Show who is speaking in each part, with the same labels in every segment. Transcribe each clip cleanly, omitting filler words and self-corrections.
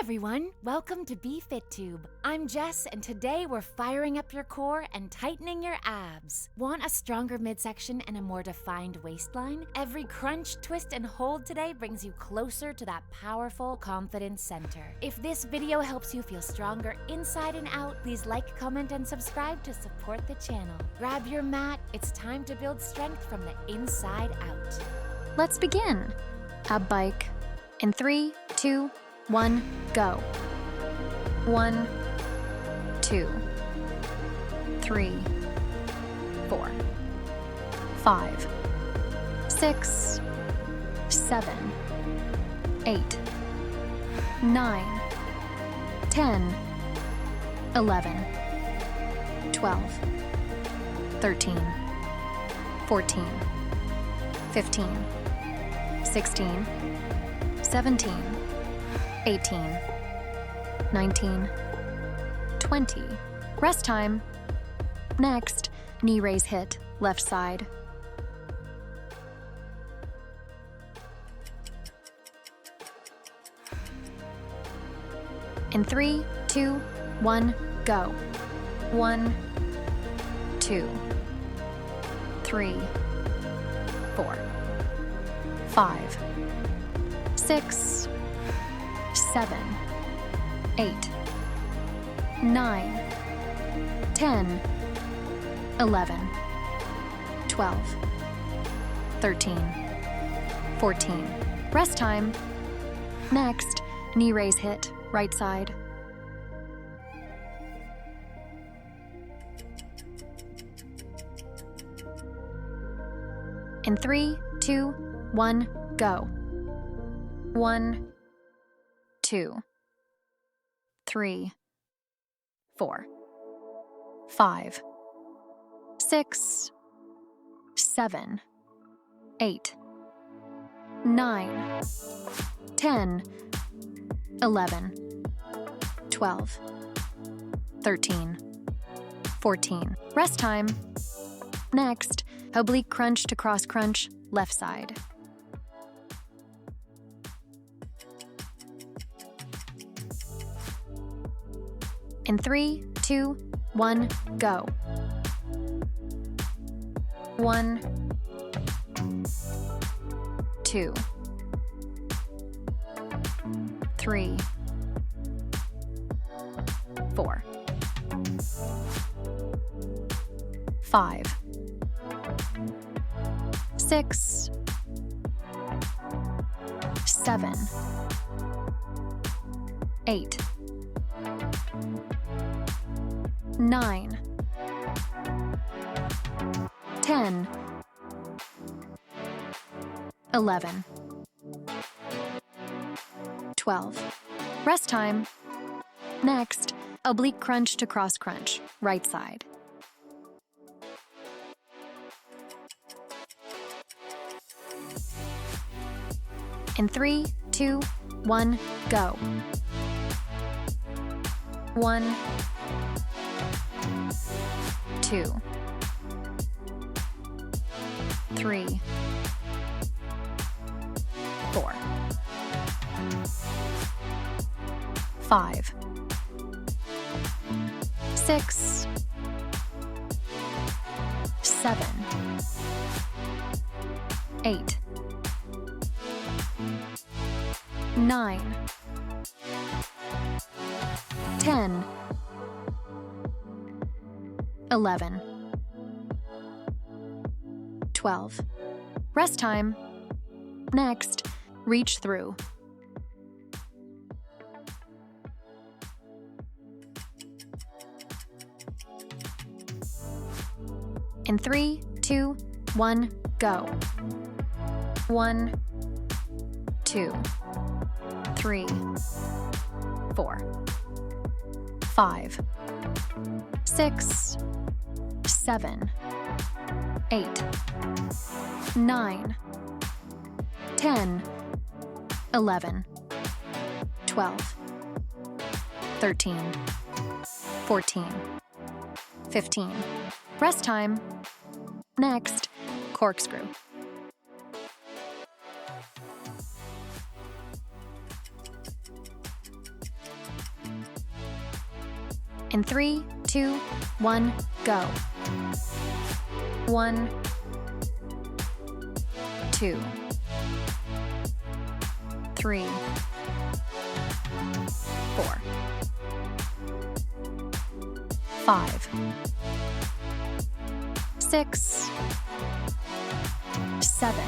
Speaker 1: everyone, welcome to BFITTUBE. I'm Jess, and today we're firing up your core and tightening your abs. Want a stronger midsection and a more defined waistline? Every crunch, twist, and hold today brings you closer to that powerful confidence center. If this video helps you feel stronger inside and out, please like, comment, and subscribe to support the channel. Grab your mat, it's time to build strength from the inside out.
Speaker 2: Let's begin. Ab bike. In 3, 2, 1, go. 1, 2, 3, 4, 5, 6, 7, 8, 9, 10, 11, 12, 13, 14, 15, 16, 17, 18, 19, 20. Rest time. Next, knee raise hit, left side. In 3, 2, 1, go. 1, 2, 3, 4, 5, 6, 7, 8, 9, 10, 11, 12, 13, 14. Rest time. Next, knee raise hit, right side. In 3, 2, 1, go. 1, 2, 3, 4, 5, 6, 7, 8, 9, 10, 11, 12, 13, 14. Rest time. Next, oblique crunch to cross crunch, left side. In 3, 2, 1, go. 1, 2, 3, 4, 5, 6, 7, 8, 9, 10, 11, 12. Rest time. Next, oblique crunch to cross crunch, right side. In 3, 2, 1, go. 1, 2, 3, 4, 5, 6, 7, 8, 9, 10, 11, 12. Rest time. Next, reach through. In 3, 2, 1, go. 1, 2, 3, 4, 5, 6, 7, 8, 9, 10, 11, 12, 13, 14, 15. Rest time. Next, corkscrew. In 3, 2, 1, go. 1, 2, 3, 4, 5, 6, 7,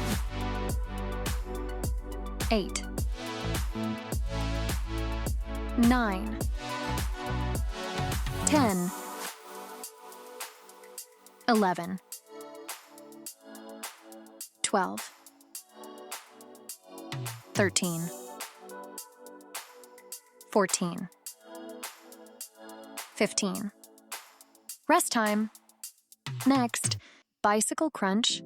Speaker 2: 8, 9, 10, 11, 12, 13, 14, 15. Rest time. Next, bicycle crunch.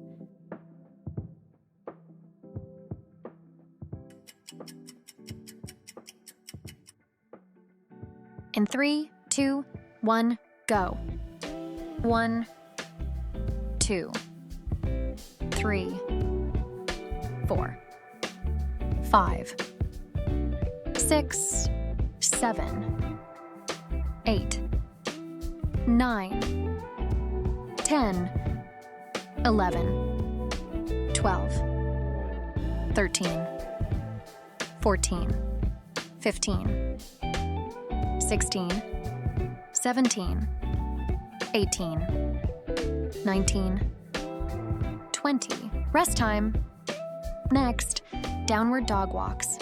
Speaker 2: In 3, 2, 1, go. 1, 2, 3, 4, 5, 6, 7, 8, 9, 10, 11, 12, 13, 14, 15, 16, 17, 18, 19, 20. Rest time. Next, downward dog walks.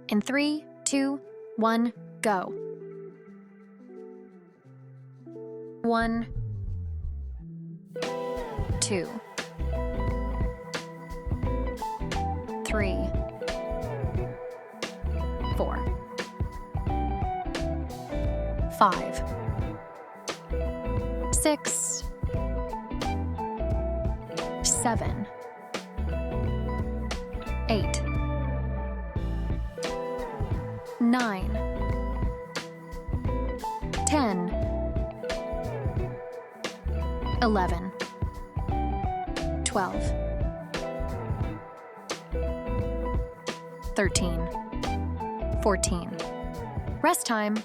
Speaker 2: In 3, 2, 1, go. 1, 2, 3, 4, 5, 6, 7, 8, 9, 10, 11, 12, 13, 14. Rest time.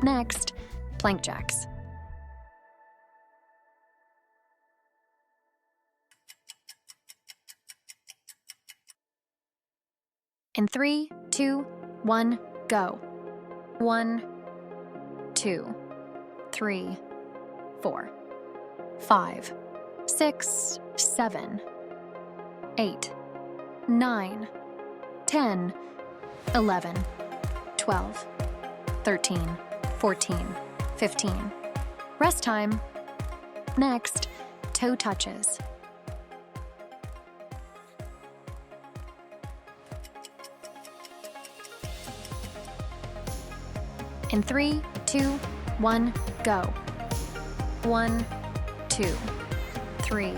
Speaker 2: Next, plank jacks. In 3, 2, 1, go. 1, 2, 3, 4, 5, 6, 7, 8, 9, 10, 11, 12, 13, 14, 15. Rest time. Next, toe touches. In 3, 2, 1, go. 1, 2, 3,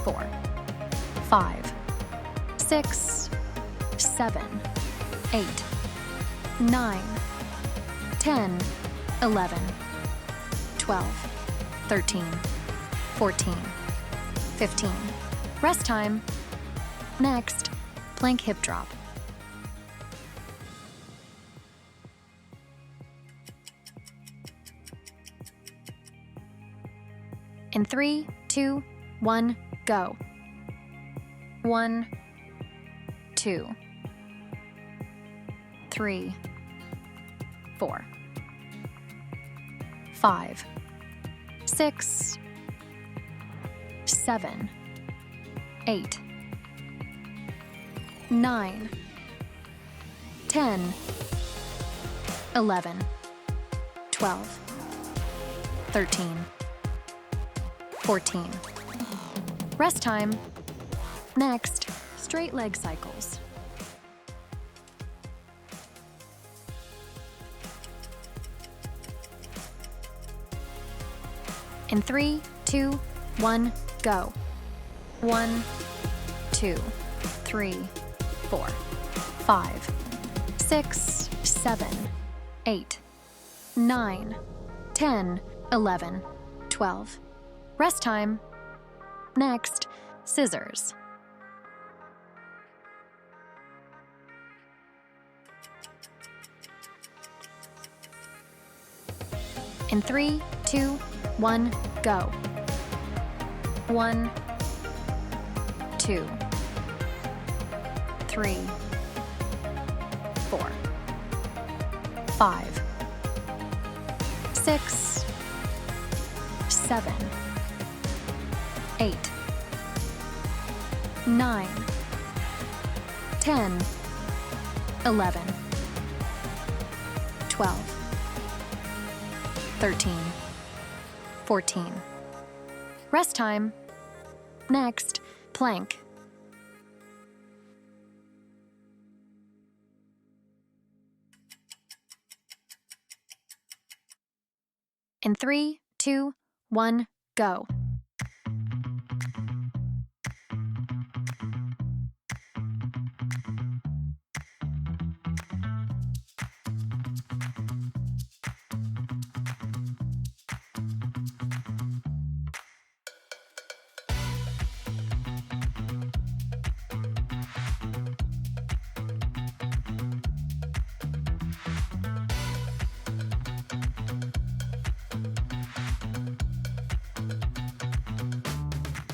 Speaker 2: 4, 5, 6, 7, 8, 9, 10, 11, 12, 13, 14, 15. Rest time. Next, plank hip drop. In 3, 2, 1, go. 1, 2, 3, 4, 5, 6, 7, 8, 9, 10, 11, 12, 13, 14. Rest time. Next, straight leg cycles. In 3, 2, 1, go. 1, 2, 3, 4, 5, 6, 7, 8, 9, 10, 11, 12. Rest time. Next, scissors. In 3, 2, 1, go. 1, 2, 3, 4, 5, 6, 7, 8, 9, 10, 11, 12, 13, 14. Rest time. Next, plank. In 3, 2, 1, go.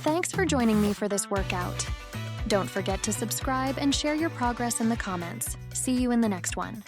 Speaker 2: Thanks for joining me for this workout. Don't forget to subscribe and share your progress in the comments. See you in the next one.